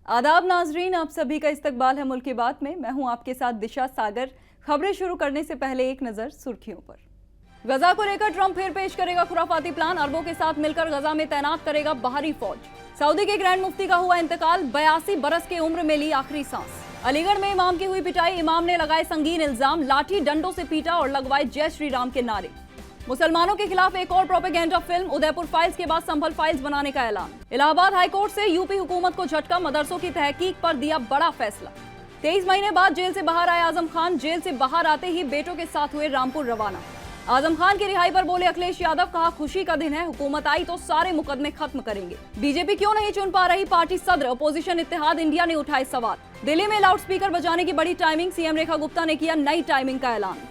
आदाब नाजरीन, आप सभी का इस्तकबाल है मुल्क की बात में। मैं हूं आपके साथ दिशा सागर। खबरें शुरू करने से पहले एक नजर सुर्खियों पर। गजा को लेकर ट्रंप फिर पेश करेगा खुराफाती प्लान। अरबों के साथ मिलकर गजा में तैनात करेगा बाहरी फौज। सऊदी के ग्रैंड मुफ्ती का हुआ इंतकाल, 82 बरस की उम्र में ली आखिरी सांस। अलीगढ़ में इमाम की हुई पिटाई, इमाम ने लगाए संगीन इल्जाम, लाठी डंडों से पीटा और लगवाए जय श्री राम के नारे। मुसलमानों के खिलाफ एक और प्रोपेगेंडा फिल्म, उदयपुर फाइल्स के बाद संभल फाइल्स बनाने का ऐलान। इलाहाबाद हाईकोर्ट से यूपी हुकूमत को झटका, मदरसों की तहकीक पर दिया बड़ा फैसला। 23 महीने बाद जेल से बाहर आए आजम खान, जेल से बाहर आते ही बेटों के साथ हुए रामपुर रवाना। आजम खान की रिहाई पर बोले अखिलेश यादव, कहा खुशी का दिन है, हुकूमत आई तो सारे मुकदमे खत्म करेंगे। बीजेपी क्यों नहीं चुन पा रही पार्टी सदर, अपोजिशन इत्तेहाद इंडिया ने उठाए सवाल। दिल्ली में लाउडस्पीकर बजाने की बड़ी टाइमिंग, सीएम रेखा गुप्ता ने किया नई टाइमिंग का ऐलान।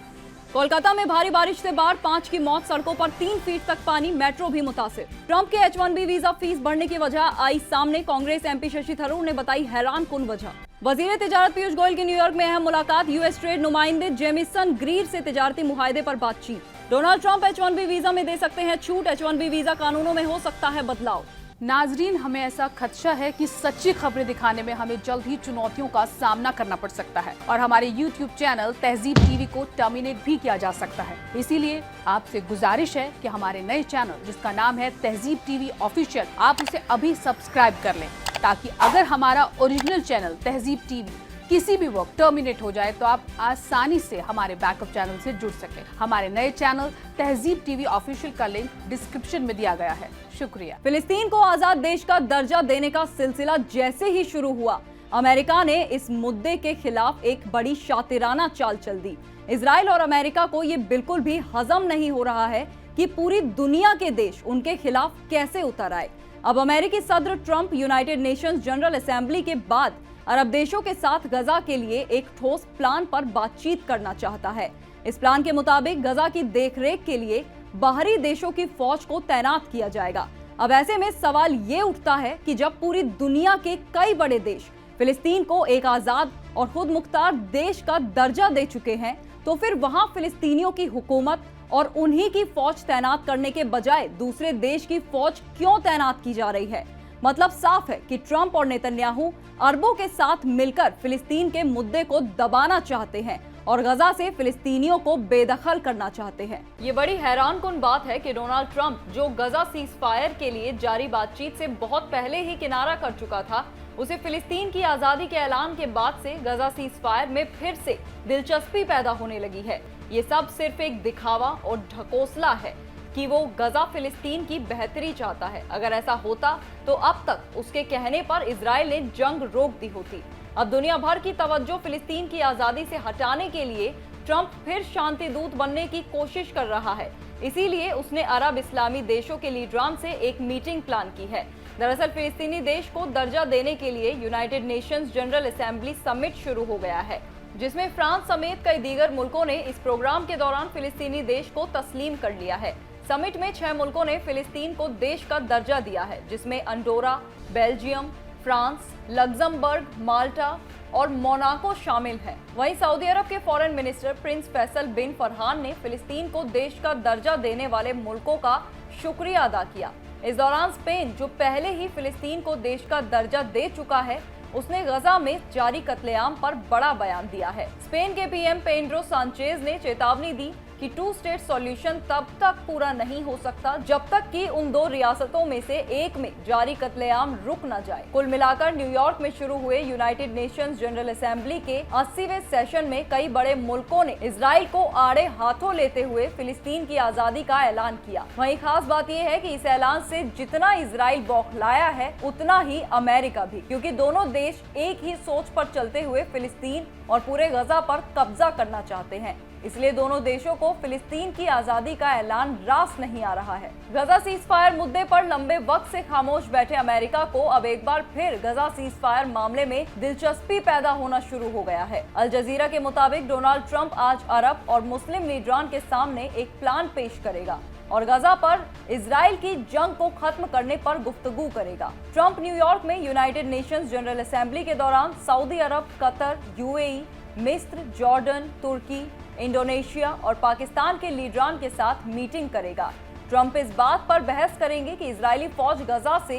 कोलकाता में भारी बारिश से बाढ़, 5 की मौत, सड़कों पर 3 फीट तक पानी, मेट्रो भी मुतासिर। ट्रंप के H1B वीजा फीस बढ़ने की वजह आई सामने, कांग्रेस MP शशि थरूर ने बताई हैरान कुन वजह। वजीर तिजारत पीयूष गोयल की न्यूयॉर्क में अहम मुलाकात, यूएस ट्रेड नुमाइंदे जेमिसन ग्रीर से तिजारती मुआहदे पर बातचीत। डोनाल्ड ट्रंप H1B वीजा में दे सकते हैं छूट, H1B वीजा कानूनों में हो सकता है बदलाव। नाजरीन, हमें ऐसा खदशा है कि सच्ची खबरें दिखाने में हमें जल्द ही चुनौतियों का सामना करना पड़ सकता है और हमारे YouTube चैनल तहजीब टीवी को टर्मिनेट भी किया जा सकता है। इसीलिए आपसे गुजारिश है कि हमारे नए चैनल, जिसका नाम है तहजीब टीवी ऑफिशियल, आप उसे अभी सब्सक्राइब कर लें, ताकि अगर हमारा ओरिजिनल चैनल तहजीब टीवी किसी भी वक्त टर्मिनेट हो जाए तो आप आसानी से हमारे बैकअप चैनल से जुड़ सकें। हमारे नए चैनल तहजीब टीवी ऑफिशियल का लिंक डिस्क्रिप्शन में दिया गया है। शुक्रिया। फिलिस्तीन को आजाद देश का दर्जा देने का सिलसिला जैसे ही शुरू हुआ, अमेरिका ने इस मुद्दे के खिलाफ एक बड़ी शातिराना चाल चल दी। इजराइल और अमेरिका को ये बिल्कुल भी हजम नहीं हो रहा है कि पूरी दुनिया के देश उनके खिलाफ कैसे उतर आए। अब अमेरिकी सदर Trump United Nations general assembly के बाद अरब देशों के साथ गजा के लिए एक ठोस प्लान पर बातचीत करना चाहता है। इस प्लान के मुताबिक गजा की देखरेख के लिए बाहरी देशों की फौज को तैनात किया जाएगा। अब ऐसे में सवाल ये उठता है कि जब पूरी दुनिया के कई बड़े देश फिलिस्तीन को एक आजाद और खुद मुख्तार देश का दर्जा दे चुके हैं, तो फिर वहां फिलिस्तीनियों की हुकूमत और उन्हीं की फौज तैनात करने के बजाय दूसरे देश की फौज क्यों तैनात की जा रही है? मतलब साफ है कि ट्रंप और नेतन्याहू अरबों के साथ मिलकर फिलिस्तीन के मुद्दे को दबाना चाहते हैं और गजा से फिलिस्तीनियों को बेदखल करना चाहते हैं। ये बड़ी हैरानकुन बात है कि डोनाल्ड ट्रंप, जो गजा सीजफायर के लिए जारी बातचीत से बहुत पहले ही किनारा कर चुका था, उसे फिलिस्तीन की आजादी के ऐलान के बाद से गजा सीजफायर में फिर से दिलचस्पी पैदा होने लगी है। ये सब सिर्फ एक दिखावा और ढकोसला है कि वो गजा फिलिस्तीन की बेहतरी चाहता है। अगर ऐसा होता तो अब तक उसके कहने पर इजराइल ने जंग रोक दी होती। अब दुनिया भर की तवज्जो फिलिस्तीन की आजादी से हटाने के लिए ट्रंप फिर शांति दूत बनने की कोशिश कर रहा है। इसीलिए उसने अरब इस्लामी देशों के लीडरान से एक मीटिंग प्लान की है। दरअसल फिलिस्तीनी देश को दर्जा देने के लिए United Nations general assembly summit शुरू हो गया है, जिसमें फ्रांस समेत कई दीगर मुल्कों ने इस प्रोग्राम के दौरान फिलिस्तीनी देश को तस्लीम कर लिया है। समिट में 6 मुल्कों ने फिलिस्तीन को देश का दर्जा दिया है, जिसमें अंडोरा, बेल्जियम, फ्रांस, लग्जमबर्ग, माल्टा और मोनाको शामिल हैं। वहीं सऊदी अरब के फॉरेन मिनिस्टर प्रिंस फैसल बिन फरहान ने फिलिस्तीन को देश का दर्जा देने वाले मुल्कों का शुक्रिया अदा किया। इस दौरान स्पेन, जो पहले ही फिलिस्तीन को देश का दर्जा दे चुका है, उसने गजा में जारी कत्लेआम पर बड़ा बयान दिया है। स्पेन के PM पेड्रो सांचेज ने चेतावनी दी कि 2 स्टेट सॉल्यूशन तब तक पूरा नहीं हो सकता जब तक कि उन 2 रियासतों में से एक में जारी कत्लेआम रुक न जाए। कुल मिलाकर न्यूयॉर्क में शुरू हुए यूनाइटेड नेशंस जनरल असेंबली के 80वें सेशन में कई बड़े मुल्कों ने इजराइल को आड़े हाथों लेते हुए फिलिस्तीन की आजादी का ऐलान किया। वहीं खास बात यह है कि इस ऐलान से जितना इजराइल बौखलाया है, उतना ही अमेरिका भी, क्योंकि दोनों देश एक ही सोच पर चलते हुए फिलिस्तीन और पूरे गजा पर कब्जा करना चाहते हैं। इसलिए दोनों देशों को फिलिस्तीन की आजादी का ऐलान रास नहीं आ रहा है। गजा सीजफायर मुद्दे पर लंबे वक्त से खामोश बैठे अमेरिका को अब एक बार फिर गजा सीजफायर मामले में दिलचस्पी पैदा होना शुरू हो गया है। अल जजीरा के मुताबिक डोनाल्ड ट्रंप आज अरब और मुस्लिम लीडरान के सामने एक प्लान पेश करेगा और गजा पर इजराइल की जंग को खत्म करने पर गुफ्तगू करेगा। ट्रंप न्यूयॉर्क में यूनाइटेड नेशंस जनरल असेंबली के दौरान सऊदी अरब, कतर, UAE, मिस्र, जॉर्डन, तुर्की, इंडोनेशिया और पाकिस्तान के लीडरान के साथ मीटिंग करेगा। ट्रंप इस बात पर बहस करेंगे कि इजरायली फौज गजा से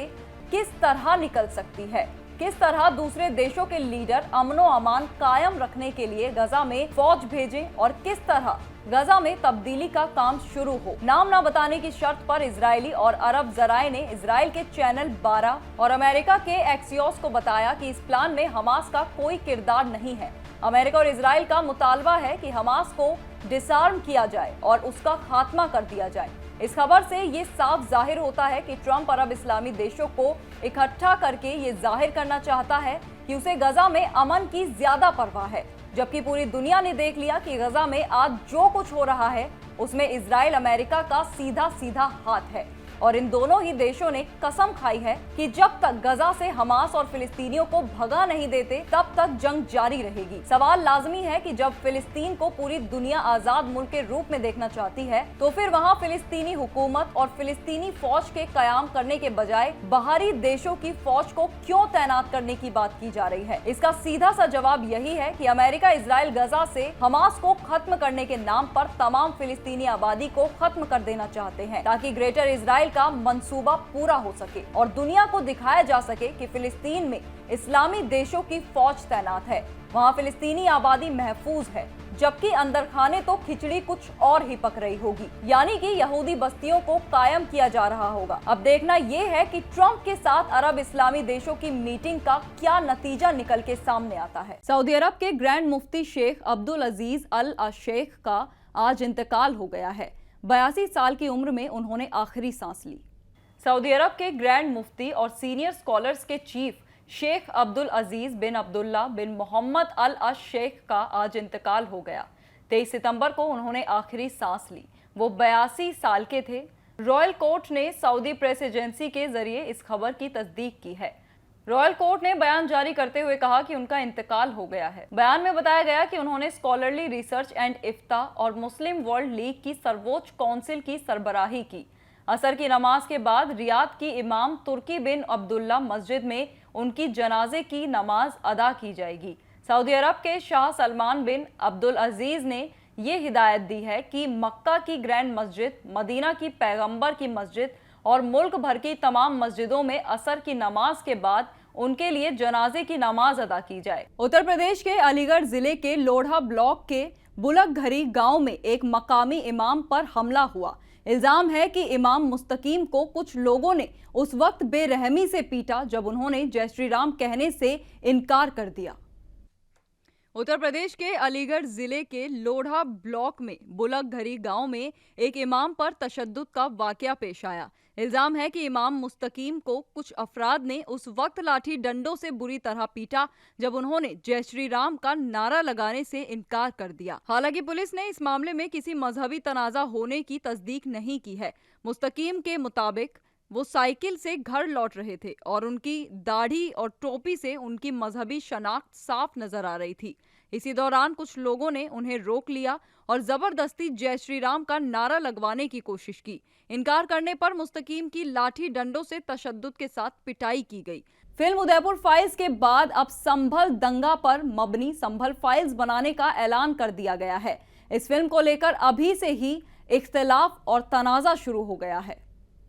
किस तरह निकल सकती है, किस तरह दूसरे देशों के लीडर अमनो अमान कायम रखने के लिए गजा में फौज भेजें और किस तरह गजा में तब्दीली का काम शुरू हो। नाम न बताने की शर्त पर इजरायली और अरब जराए ने इजराइल के चैनल 12 और अमेरिका के एक्सियोस को बताया कि इस प्लान में हमास का कोई किरदार नहीं है। अमेरिका और इजराइल का मुतालबा है कि हमास को डिसआर्म किया जाए और उसका खात्मा कर दिया जाए। इस खबर से ये साफ जाहिर होता है कि ट्रंप अरब इस्लामी देशों को इकट्ठा करके ये जाहिर करना चाहता है कि उसे गजा में अमन की ज्यादा परवाह है, जबकि पूरी दुनिया ने देख लिया कि गजा में आज जो कुछ हो रहा है उसमें इजराइल अमेरिका का सीधा सीधा हाथ है। और इन दोनों ही देशों ने कसम खाई है कि जब तक गजा से हमास और फिलिस्तीनियों को भगा नहीं देते तब तक जंग जारी रहेगी। सवाल लाजमी है कि जब फिलिस्तीन को पूरी दुनिया आजाद मुल्क के रूप में देखना चाहती है तो फिर वहाँ फिलिस्तीनी हुकूमत और फिलिस्तीनी फौज के कयाम करने के बजाय बाहरी देशों की फौज को क्यों तैनात करने की बात की जा रही है। इसका सीधा सा जवाब यही है कि अमेरिका इजराइल गजा से हमास को खत्म करने के नाम पर तमाम फिलिस्तीनी आबादी को खत्म कर देना चाहते हैं, ताकि ग्रेटर इजराइल का मंसूबा पूरा हो सके और दुनिया को दिखाया जा सके कि फिलिस्तीन में इस्लामी देशों की फौज तैनात है, वहां फिलिस्तीनी आबादी महफूज है, जबकि अंदर खाने तो खिचड़ी कुछ और ही पक रही होगी, यानी कि यहूदी बस्तियों को कायम किया जा रहा होगा। अब देखना यह है कि ट्रंप के साथ अरब इस्लामी देशों की मीटिंग का क्या नतीजा निकल के सामने आता है। सऊदी अरब के ग्रैंड मुफ्ती शेख अब्दुल अजीज अल शेख का आज इंतकाल हो गया है। 82 साल की उम्र में उन्होंने आखिरी सांस ली। सऊदी अरब के ग्रैंड मुफ्ती और सीनियर स्कॉलर्स के चीफ शेख अब्दुल अजीज बिन अब्दुल्ला बिन मोहम्मद अल शेख का आज इंतकाल हो गया। 23 सितंबर को उन्होंने आखिरी सांस ली। वो 82 साल के थे। रॉयल कोर्ट ने सऊदी प्रेस एजेंसी के जरिए इस खबर की तस्दीक की है। रॉयल कोर्ट ने बयान जारी करते हुए कहा कि उनका इंतकाल हो गया है। बयान में बताया गया कि उन्होंने स्कॉलरली रिसर्च एंड इफ्ता और मुस्लिम वर्ल्ड लीग की सर्वोच्च काउंसिल की सरबराही की। असर की नमाज के बाद रियाद की इमाम तुर्की बिन अब्दुल्ला मस्जिद में उनकी जनाजे की नमाज अदा की जाएगी। सऊदी अरब के शाह सलमान बिन अब्दुल अजीज ने ये हिदायत दी है कि मक्का की ग्रैंड मस्जिद, मदीना की पैगंबर की मस्जिद और मुल्क भर की तमाम मस्जिदों में असर की नमाज के बाद उनके लिए जनाजे की नमाज अदा की जाए। उत्तर प्रदेश के अलीगढ़ जिले के लोढ़ा ब्लॉक के बुलकघरी गांव में एक मकामी इमाम पर हमला हुआ। इल्जाम है कि इमाम मुस्तकीम को कुछ लोगों ने उस वक्त बेरहमी से पीटा जब उन्होंने जय श्री राम कहने से इनकार कर दिया। उत्तर प्रदेश के अलीगढ़ जिले के लोढ़ा ब्लॉक में बुलकघरी गांव में एक इमाम पर तशद्दुद का वाकया पेश आया। इल्जाम है कि इमाम मुस्तकीम को कुछ अफराद ने उस वक्त लाठी डंडों से बुरी तरह पीटा जब उन्होंने जय श्री राम का नारा लगाने से इनकार कर दिया। हालांकि पुलिस ने इस मामले में किसी मजहबी तनाजा होने की तस्दीक नहीं की है। मुस्तकीम के मुताबिक वो साइकिल से घर लौट रहे थे और उनकी दाढ़ी और टोपी से उनकी मजहबी शनाख्त साफ नजर आ रही थी। इसी दौरान कुछ लोगों ने उन्हें रोक लिया और जबरदस्ती जय श्री राम का नारा लगवाने की कोशिश की। इनकार करने पर मुस्तकीम की लाठी डंडों से तशद्दुद के साथ पिटाई की गई। फिल्म उदयपुर फाइल्स के बाद अब संभल दंगा पर मबनी संभल फाइल्स बनाने का ऐलान कर दिया गया है। इस फिल्म को लेकर अभी से ही इख्तिलाफ और तनाजा शुरू हो गया है।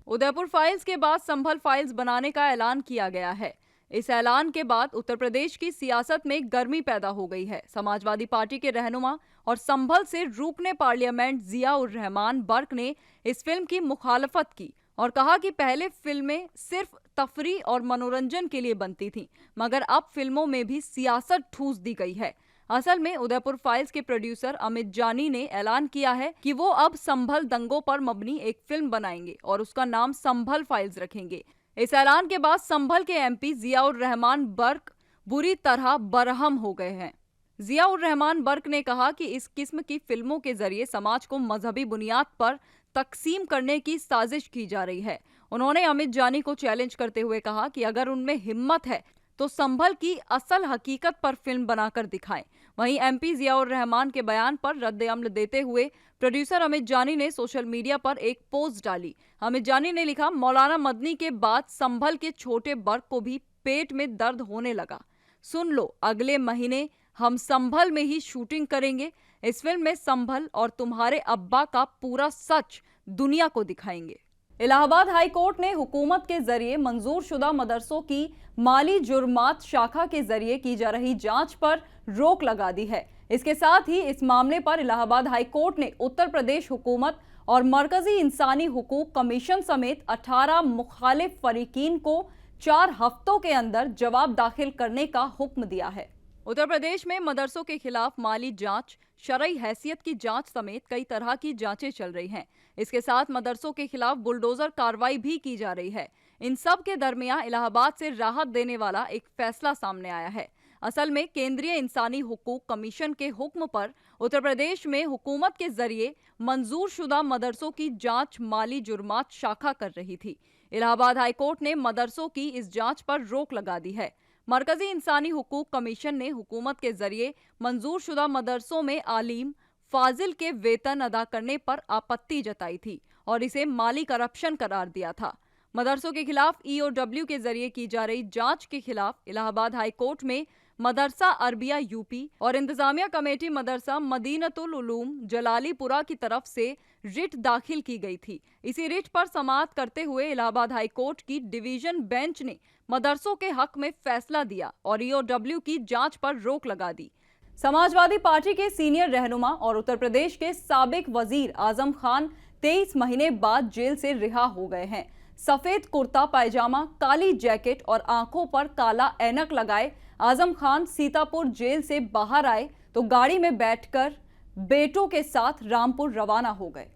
उदयपुर फाइल्स के बाद संभल फाइल्स बनाने का ऐलान किया गया है। इस ऐलान के बाद उत्तर प्रदेश की सियासत में गर्मी पैदा हो गई है। समाजवादी पार्टी के रहनुमा और संभल से रुकने पार्लियामेंट जिया उर रहमान बर्क ने इस फिल्म की मुखालफत की और कहा कि पहले फिल्में सिर्फ तफरी और मनोरंजन के लिए बनती थीं, मगर अब फिल्मों में भी सियासत ठूस दी गई है। असल में उदयपुर फाइल्स के प्रोड्यूसर अमित जानी ने ऐलान किया है कि वो अब संभल दंगों पर मबनी एक फिल्म बनाएंगे और उसका नाम संभल फाइल्स रखेंगे। इस ऐलान के बाद संभल के एमपी जिया उर रहमान बर्क बुरी तरह बरहम हो गए हैं। जिया उर रहमान बर्क ने कहा कि इस किस्म की फिल्मों के जरिए समाज को मजहबी बुनियाद पर तकसीम करने की साजिश की जा रही है। उन्होंने अमित जानी को चैलेंज करते हुए कहा कि अगर उनमें हिम्मत है तो संभल की असल हकीकत पर फिल्म बनाकर दिखाएं। वहीं एमपी जिया उर रहमान के बयान पर रद्द अमल देते हुए प्रोड्यूसर अमित जानी ने सोशल मीडिया पर एक पोस्ट डाली। अमित जानी ने लिखा, मौलाना मदनी के बाद संभल के छोटे बर्क को भी पेट में दर्द होने लगा। सुन लो, अगले महीने हम संभल में ही शूटिंग करेंगे। इस फिल्म में संभल और तुम्हारे अब्बा का पूरा सच दुनिया को दिखाएंगे। इलाहाबाद हाई कोर्ट ने हुकूमत के जरिए मंजूरशुदा मदरसों की माली जुर्मात शाखा के जरिए की जा रही जांच पर रोक लगा दी है। इसके साथ ही इस मामले पर इलाहाबाद हाई कोर्ट ने उत्तर प्रदेश हुकूमत और मरकजी इंसानी हुकूक कमीशन समेत 18 मुखालिफ फरीकीन को 4 हफ्तों के अंदर जवाब दाखिल करने का हुक्म दिया है। उत्तर प्रदेश में मदरसों के खिलाफ माली जांच, शरई हैसियत की जांच समेत कई तरह की जांचें चल रही हैं। इसके साथ मदरसों के खिलाफ बुलडोजर कार्रवाई भी की जा रही है। इन सब के दरमियान इलाहाबाद से राहत देने वाला एक फैसला सामने आया है। असल में केंद्रीय इंसानी हुकूक कमीशन के हुक्म पर उत्तर प्रदेश में हुकूमत के जरिए मंजूरशुदा मदरसों की जांच माली जुर्मात शाखा कर रही थी। इलाहाबाद हाई कोर्ट ने मदरसों की इस जांच पर रोक लगा दी है। मरकजी इंसानी हुकूक कमीशन ने हुकूमत के जरिए मंजूरशुदा मदरसों में आलिम फाजिल के वेतन अदा करने पर आपत्ति जताई थी और इसे माली करप्शन करार दिया था। मदरसों के खिलाफ ईओडब्ल्यू के जरिए की जा रही जांच के खिलाफ इलाहाबाद हाई कोर्ट में मदरसा अरबिया यूपी और इंतजामिया कमेटी मदरसा मदीनतुल उलूम जलालीपुरा की तरफ से रिट दाखिल की गई थी। इसी रिट पर समाअत करते हुए इलाहाबाद हाई कोर्ट की डिवीजन बेंच ने मदरसों के हक में फैसला दिया और ईओडब्ल्यू की जांच पर रोक लगा दी। समाजवादी पार्टी के सीनियर रहनुमा और उत्तर प्रदेश के साबिक वजीर आजम खान 23 महीने बाद जेल से रिहा हो गए हैं। सफेद कुर्ता पायजामा, काली जैकेट और आंखों पर काला ऐनक लगाए आजम खान सीतापुर जेल से बाहर आए तो गाड़ी में बैठकर बेटों के साथ रामपुर रवाना हो गए।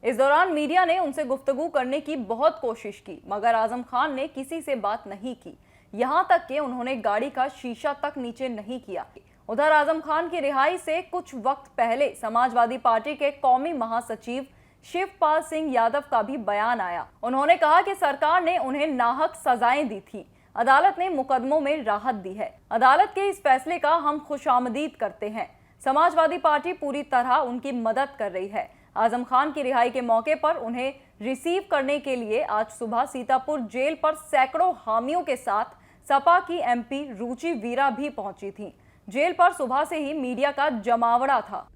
इस दौरान मीडिया ने उनसे गुफ्तगू करने की बहुत कोशिश की, मगर आजम खान ने किसी से बात नहीं की। यहां तक कि उन्होंने गाड़ी का शीशा तक नीचे नहीं किया। उधर आजम खान की रिहाई से कुछ वक्त पहले समाजवादी पार्टी के कौमी महासचिव शिवपाल सिंह यादव का भी बयान आया। उन्होंने कहा कि सरकार ने उन्हें नाहक सजाएं दी थी। अदालत ने मुकदमों में राहत दी है। अदालत के इस फैसले का हम खुशामदीद करते हैं। समाजवादी पार्टी पूरी तरह उनकी मदद कर रही है। आजम खान की रिहाई के मौके पर उन्हें रिसीव करने के लिए आज सुबह सीतापुर जेल पर सैकड़ों हामियों के साथ सपा की एमपी रुचि वीरा भी पहुंची थी। जेल पर सुबह से ही मीडिया का जमावड़ा था।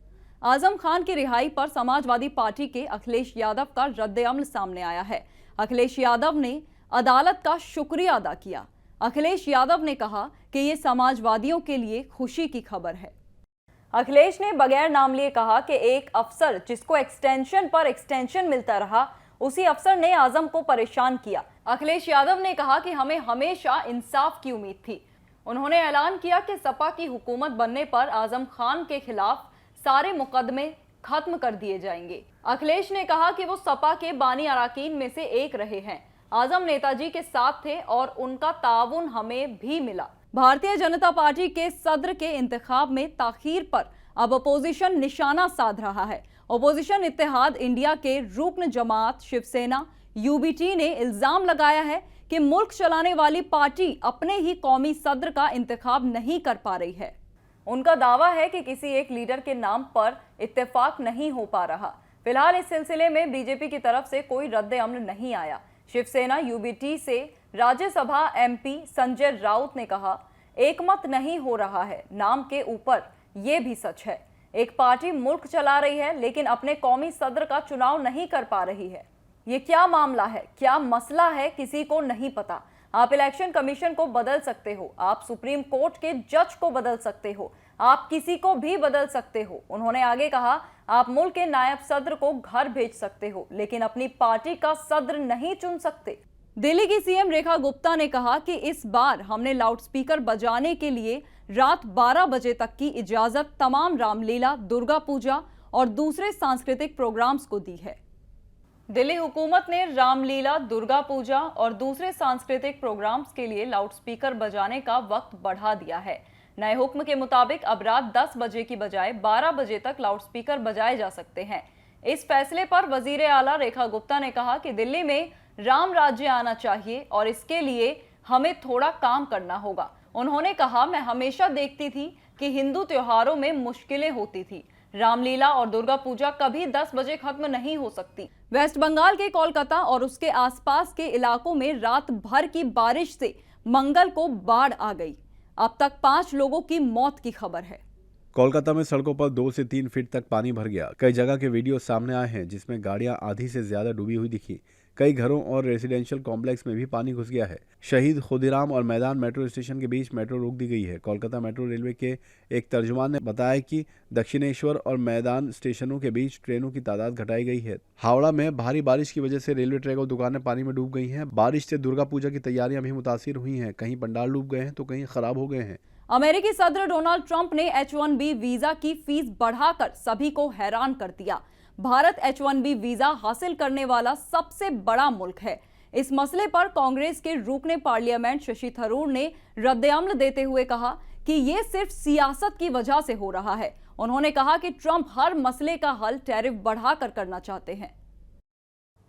आजम खान की रिहाई पर समाजवादी पार्टी के अखिलेश यादव का रद्द-ए-अमल सामने आया है। अखिलेश यादव ने अदालत का शुक्रिया अदा किया। अखिलेश यादव ने कहा कि ये समाजवादियों के लिए खुशी की खबर है। अखिलेश ने बगैर नाम लिए कहा कि एक अफसर जिसको एक्सटेंशन पर एक्सटेंशन मिलता रहा, उसी अफसर ने आजम को परेशान किया। अखिलेश यादव ने कहा कि हमें हमेशा इंसाफ की उम्मीद थी। उन्होंने ऐलान किया कि सपा की हुकूमत बनने पर आजम खान के खिलाफ सारे मुकदमे खत्म कर दिए जाएंगे। अखिलेश ने कहा कि वो सपा के बानी अराकीन में से एक रहे हैं। आजम नेताजी के साथ थे और उनका ताउन हमें भी मिला। भारतीय जनता पार्टी के सदर के इंतखाब में ताखीर पर अब अपोजिशन निशाना साध रहा है। अपोजिशन इत्तेहाद इंडिया के रुकन जमात शिवसेना यूबीटी ने इल्जाम लगाया है कि मुल्क चलाने वाली पार्टी अपने ही कौमी सदर का इंतखाब नहीं कर पा रही है। उनका दावा है कि किसी एक लीडर के नाम पर इत्तेफाक नहीं हो पा रहा। फिलहाल इस सिलसिले में बीजेपी की तरफ से कोई रद्द-ए-अमल नहीं आया। शिवसेना यूबीटी से राज्यसभा एमपी संजय राउत ने कहा, एकमत नहीं हो रहा है। नाम के ऊपर ये भी सच है। एक पार्टी मुल्क चला रही है लेकिन अपने कौमी सदर का चुनाव नहीं कर पा रही है। ये क्या मामला है, क्या मसला है, किसी को नहीं पता। आप इलेक्शन कमीशन को बदल सकते हो, आप सुप्रीम कोर्ट के जज को बदल सकते हो, आप किसी को भी बदल सकते हो। उन्होंने आगे कहा, आप मुल्क के नायब सदर को घर भेज सकते हो लेकिन अपनी पार्टी का सदर नहीं चुन सकते। दिल्ली की सीएम रेखा गुप्ता ने कहा कि इस बार हमने लाउडस्पीकर बजाने के लिए रात 12 बजे तक की इजाजत तमाम रामलीला, दुर्गा पूजा और दूसरे सांस्कृतिक प्रोग्राम्स को दी है। दिल्ली हुकूमत ने रामलीला, दुर्गा पूजा और दूसरे सांस्कृतिक प्रोग्राम्स के लिए लाउडस्पीकर बजाने का वक्त बढ़ा दिया है। नए हुक्म के मुताबिक अब रात 10 बजे की बजाय 12 बजे तक लाउडस्पीकर बजाए जा सकते हैं। इस फैसले पर वजीर आला रेखा गुप्ता ने कहा कि दिल्ली में राम राज्य आना चाहिए और इसके लिए हमें थोड़ा काम करना होगा। उन्होंने कहा, मैं हमेशा देखती थी कि हिंदू त्योहारों में मुश्किलें होती थी। रामलीला और दुर्गा पूजा कभी 10 बजे खत्म नहीं हो सकती। वेस्ट बंगाल के कोलकाता और उसके आसपास के इलाकों में रात भर की बारिश से मंगल को बाढ़ आ गई। अब तक 5 लोगों की मौत की खबर है। कोलकाता में सड़कों पर 2 से 3 फीट तक पानी भर गया। कई जगह के वीडियो सामने आए हैं जिसमें गाड़ियां आधी से ज्यादा डूबी हुई दिखी। कई घरों और रेजिडेंशियल कॉम्प्लेक्स में भी पानी घुस गया है। शहीद खुदीराम और मैदान मेट्रो स्टेशन के बीच मेट्रो रोक दी गई है। कोलकाता मेट्रो रेलवे के एक तर्जुमान ने बताया कि दक्षिणेश्वर और मैदान स्टेशनों के बीच ट्रेनों की तादाद घटाई गई है। हावड़ा में भारी बारिश की वजह से रेलवे ट्रैक और दुकानें पानी में डूब गई हैं। बारिश से दुर्गा पूजा की तैयारियां भी मुतासिर हुई हैं। कहीं पंडाल डूब गए हैं तो कहीं खराब हो गए हैं। अमेरिकी सदर डोनाल्ड ट्रंप ने H-1B वीजा की फीस बढ़ाकर सभी को हैरान कर दिया। भारत H-1B वीजा हासिल करने वाला सबसे बड़ा मुल्क है। इस मसले पर कांग्रेस के रुकने पार्लियामेंट शशि थरूर ने रद्द-ए-अमल देते हुए कहा कि ये सिर्फ सियासत की वजह से हो रहा है। उन्होंने कहा कि ट्रंप हर मसले का हल टैरिफ बढ़ाकर करना चाहते हैं।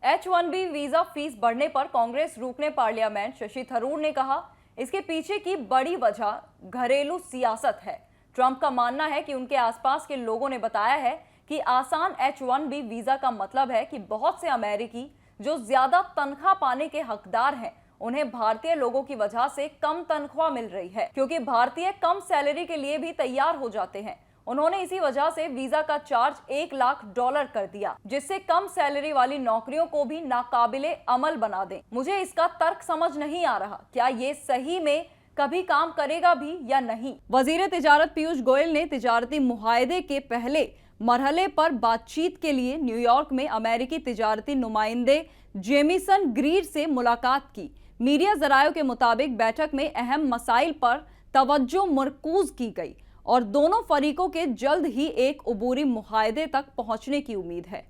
H-1B वीजा फीस बढ़ने पर कांग्रेस रुकने पार्लियामेंट शशि थरूर ने कहा, इसके पीछे की बड़ी वजह घरेलू सियासत है। ट्रंप का मानना है कि उनके आसपास के लोगों ने बताया है कि आसान H-1B वीजा का मतलब है कि बहुत से अमेरिकी जो ज्यादा तनख्वाह पाने के हकदार हैं, उन्हें भारतीय लोगों की वजह से कम तनख्वाह मिल रही है, क्योंकि भारतीय कम सैलरी के लिए भी तैयार हो जाते हैं। उन्होंने इसी वजह से वीजा का चार्ज $1 लाख कर दिया, जिससे कम सैलरी वाली नौकरियों को भी नाकाबिले अमल बना दें। मुझे इसका तर्क समझ नहीं आ रहा, क्या ये सही में कभी काम करेगा भी या नहीं। वजीर तिजारत पीयूष गोयल ने तिजारती मुआहदे के पहले मरहले पर बातचीत के लिए न्यूयॉर्क में अमेरिकी तिजारती नुमाइंदे जेमिसन ग्रीर से मुलाकात की। मीडिया जरायों के मुताबिक बैठक में अहम मसाइल पर तवज्जो मरकूज की गई और दोनों फरीकों के जल्द ही एक उबूरी मुआहदे तक पहुंचने की उम्मीद है।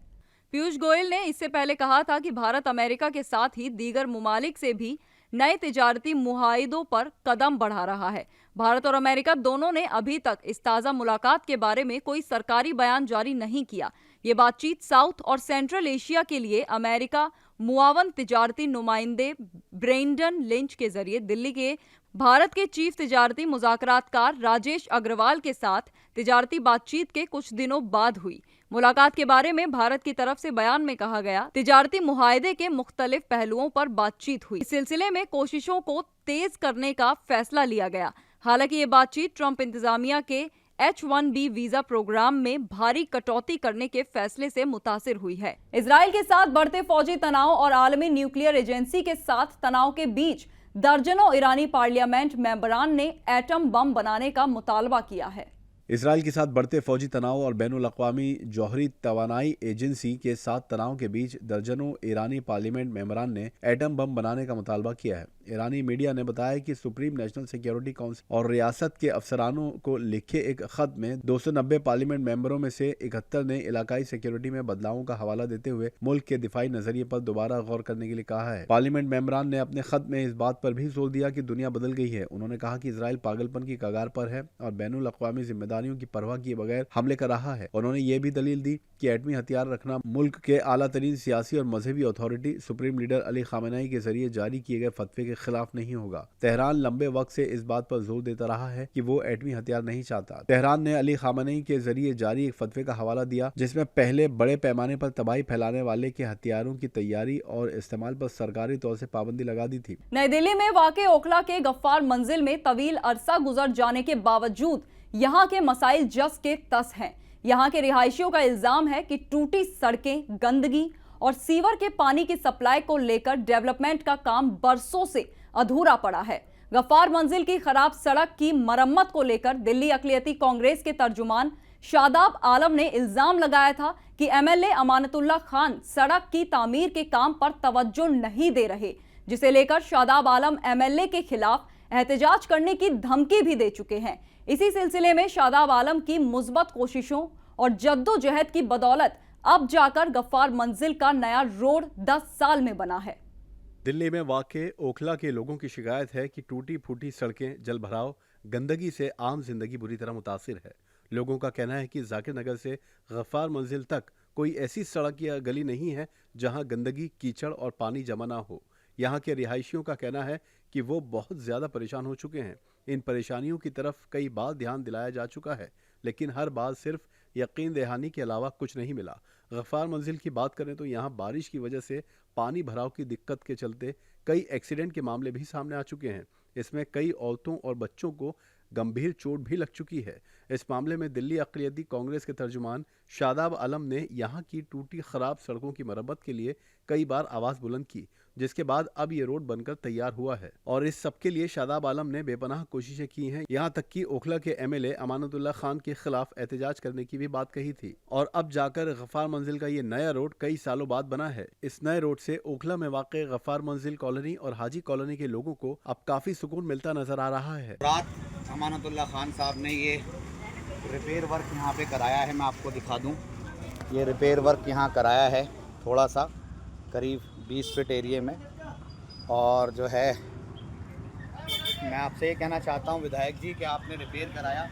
पीयूष गोयल ने इससे पहले कहा था कि भारत अमेरिका के साथ ही दीगर मुमालिक से भी नए तिजारती मुआहदों पर कदम बढ़ा रहा है। भारत और अमेरिका दोनों ने अभी तक इस ताज़ा मुलाकात के बारे में कोई सरकारी बयान जारी नहीं किया। ये बातचीत साउथ और सेंट्रल एशिया के लिए अमेरिका मुआवन तिजारती नुमाइंदे ब्रेंडन लिंच के जरिए दिल्ली के भारत के चीफ तिजारती मुज़ाकरातकार राजेश अग्रवाल के साथ तिजारती बातचीत के कुछ दिनों बाद हुई। मुलाकात के बारे में भारत की तरफ से बयान में कहा गया, तिजारती मुआहदे के मुख्तलिफ पहलुओं पर बातचीत हुई। इस सिलसिले में कोशिशों को तेज करने का फैसला लिया गया। हालांकि ये बातचीत ट्रंप इंतजामिया के H-1B वीजा प्रोग्राम में भारी कटौती करने के फैसले से मुतासिर हुई है। इजराइल के साथ बढ़ते फौजी तनाव और आलमी न्यूक्लियर एजेंसी के साथ तनाव के बीच दर्जनों ईरानी पार्लियामेंट मेंबरान ने एटम बम बनाने का मुतालबा किया है। इसराइल के साथ बढ़ते फौजी तनाव और बैनुल-अक़वामी जौहरी तवानाई एजेंसी के साथ तनाव के बीच दर्जनों ईरानी पार्लियामेंट मेंबरान ने एटम बम बनाने का मुतालबा किया है। ईरानी मीडिया ने बताया कि सुप्रीम नेशनल सिक्योरिटी काउंसिल और रियासत के अफसरानों को लिखे एक खत में 290 पार्लियामेंट मेंबरों में से 71 ने इलाकाई सिक्योरिटी में बदलावों का हवाला देते हुए मुल्क के दिफाई नजरिए पर दोबारा गौर करने के लिए कहा है। पार्लियामेंट मेंबरान ने अपने खत में इस बात पर भी जोर दिया कि दुनिया बदल गई है। उन्होंने कहा कि इसराइल पागलपन की कगार पर है और बैनुल-अक़वामी जिम्मेदारियों की परवाह किए बगैर हमले कर रहा है। उन्होंने ये भी दलील दी कि एटमी हथियार रखना मुल्क के आला तरीन सियासी और मजहबी authority supreme leader Ali Khamenei के जरिए जारी किए गए फतवे के खिलाफ नहीं होगा। तेहरान लंबे वक्त से इस बात पर जोर देता रहा है कि वो एटमी हथियार नहीं चाहता। तेहरान ने अली खामेनेई के जरिए जारी एक फतवे का हवाला दिया जिसमें पहले बड़े पैमाने पर तबाही फैलाने वाले के हथियारों की तैयारी और इस्तेमाल पर सरकारी तौर से पाबंदी लगा दी थी। नई दिल्ली में वाक़े ओखला के गफ्फार मंजिल में तवील अरसा गुजर जाने के बावजूद यहाँ के मसाइल जस के तस हैं। यहाँ के रिहायशियों का इल्जाम है कि टूटी सड़कें, गंदगी और सीवर के पानी की सप्लाई को लेकर डेवलपमेंट का काम बरसों से अधूरा पड़ा है। गफ्फार मंजिल की खराब सड़क की मरम्मत को लेकर दिल्ली अक़लियती कांग्रेस के तर्जुमान शादाब आलम ने इल्जाम लगाया था कि MLA अमानतुल्लाह खान सड़क की तामीर के काम पर तवज्जो नहीं दे रहे, जिसे लेकर शादाब आलम MLA के खिलाफ एहतजाज करने की धमकी भी दे चुके हैं। इसी सिलसिले में शादाब आलम की मुस्बत कोशिशों और जद्दोजहद की बदौलत अब जाकर गफ्फार मंजिल का नया रोड 10 साल में बना है। दिल्ली में वाक़े ओखला के लोगों की शिकायत है कि टूटी फूटी सड़कें, जल भराव, गंदगी से आम जिंदगी बुरी तरह मुतासिर है। लोगों का कहना है कि जाकिर नगर से गफ्फार मंजिल तक कोई ऐसी सड़क या गली नहीं है जहां गंदगी, कीचड़ और पानी जमा ना हो। यहाँ के रिहायशियों का कहना है कि वो बहुत ज़्यादा परेशान हो चुके हैं। इन परेशानियों की तरफ कई बार ध्यान दिलाया जा चुका है, लेकिन हर बार सिर्फ यकीन दहानी के अलावा कुछ नहीं मिला। गफ्फार मंजिल की बात करें तो यहाँ बारिश की वजह से पानी भराव की दिक्कत के चलते कई एक्सीडेंट के मामले भी सामने आ चुके हैं। इसमें कई औरतों और बच्चों को गंभीर चोट भी लग चुकी है। इस मामले में दिल्ली अक़लियती कांग्रेस के तर्जुमान शादाब आलम ने यहां की टूटी खराब सड़कों की मरम्मत के लिए कई बार आवाज बुलंद की, जिसके बाद अब ये रोड बनकर तैयार हुआ है। और इस सब के लिए शादाब आलम ने बेपनाह कोशिशें की हैं। यहां तक कि ओखला के एमएलए अमानतुल्लाह खान के खिलाफ एहतजाज करने की भी बात कही थी। और अब जाकर गफ्फार मंजिल का ये नया रोड कई सालों बाद बना है। इस नए रोड से ओखला में वाक़ गफ्फार मंजिल कॉलोनी और हाजी कॉलोनी के लोगों को अब काफी सुकून मिलता नजर आ रहा है। रात अमानतुल्लाह खान साहब ने ये रिपेयर वर्क यहाँ पे कराया है। मैं आपको दिखा दूँ, ये रिपेयर वर्क यहाँ कराया है थोड़ा सा, करीब 20 फीट एरिए में। और जो है मैं आपसे ये कहना चाहता हूँ विधायक जी कि आपने रिपेयर कराया,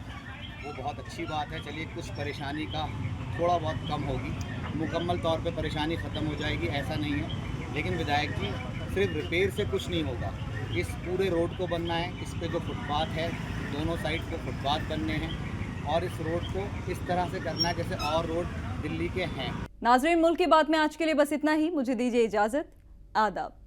वो बहुत अच्छी बात है। चलिए कुछ परेशानी का थोड़ा बहुत कम होगी, मुकम्मल तौर पे परेशानी ख़त्म हो जाएगी ऐसा नहीं है। लेकिन विधायक जी सिर्फ रिपेयर से कुछ नहीं होगा, इस पूरे रोड को बनना है। इस पे जो फुटपाथ है दोनों साइड को फुटपाथ बनने हैं और इस रोड को इस तरह से करना है जैसे और रोड दिल्ली के हैं। नाज़रीन, मुल्क की बात में आज के लिए बस इतना ही। मुझे दीजिए इजाजत। आदाब।